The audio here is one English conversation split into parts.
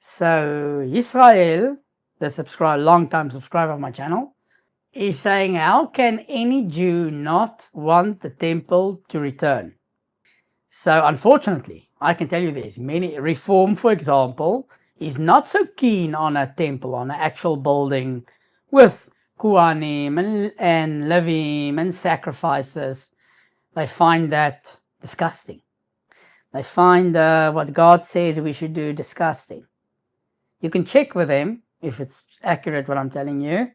So Israel, the long-time subscriber of my channel, is saying, how can any Jew not want the temple to return? So unfortunately, I can tell you this, Reform, for example, is not so keen on a temple, on an actual building with Kohanim and Levim and sacrifices. They find that disgusting. They find what God says we should do disgusting. You can check with them if it's accurate what I'm telling you.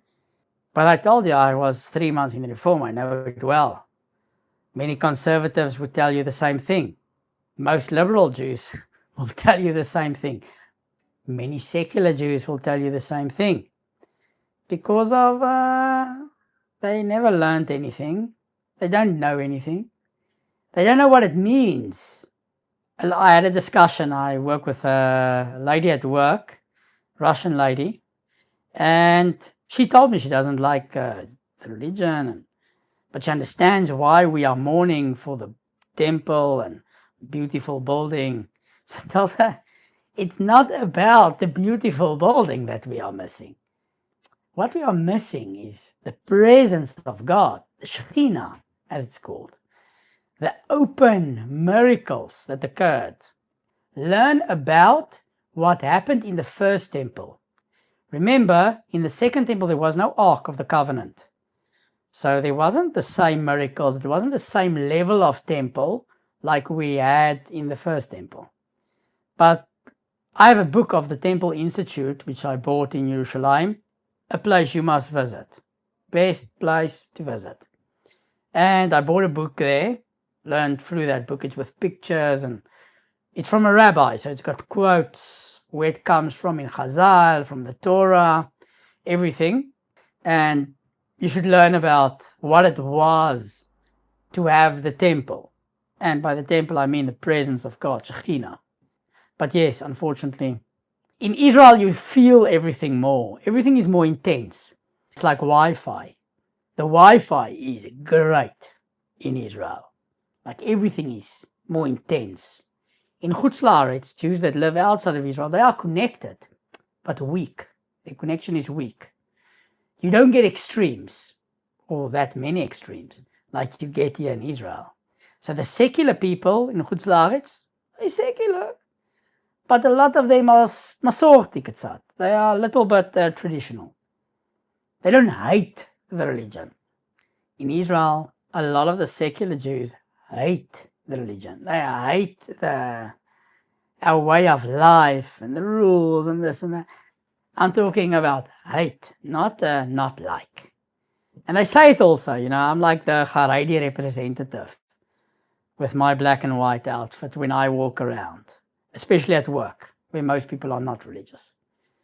But I told you I was 3 months in the Reform. I know it well. Many conservatives would tell you the same thing. Most liberal Jews will tell you the same thing. Many secular Jews will tell you the same thing. Because of, they never learned anything. They don't know anything. They don't know what it means. I had a discussion. I work with a lady at work, Russian lady, and she told me she doesn't like the religion, but she understands why we are mourning for the temple and beautiful building. So I told her, it's not about the beautiful building that we are missing. What we are missing is the presence of God, the Shekhinah, as it's called. The open miracles that occurred. Learn about what happened in the first temple. Remember, in the second temple, there was no Ark of the Covenant. So there wasn't the same miracles. It wasn't the same level of temple like we had in the first temple. But I have a book of the Temple Institute, which I bought in Jerusalem, a place you must visit. Best place to visit. And I bought a book there, learned through that book. It's with pictures, and it's from a rabbi, so it's got quotes, where it comes from in Chazal, from the Torah, everything. And you should learn about what it was to have the temple. And by the temple, I mean the presence of God, Shekhinah. But yes, unfortunately, in Israel, you feel everything more. Everything is more intense. It's like Wi-Fi. The Wi-Fi is great in Israel. Like everything is more intense. In Chutz La'aretz, Jews that live outside of Israel, they are connected, but weak. Their connection is weak. You don't get extremes, or that many extremes, like you get here in Israel. So the secular people in Chutz La'aretz, they're secular, but a lot of them are Masorti Ketzat. They are a little bit traditional. They don't hate the religion. In Israel, a lot of the secular Jews hate the religion. They hate our way of life and the rules and this and that. I'm talking about hate, not like. And they say it also, I'm like the Haredi representative with my black and white outfit when I walk around, especially at work, where most people are not religious.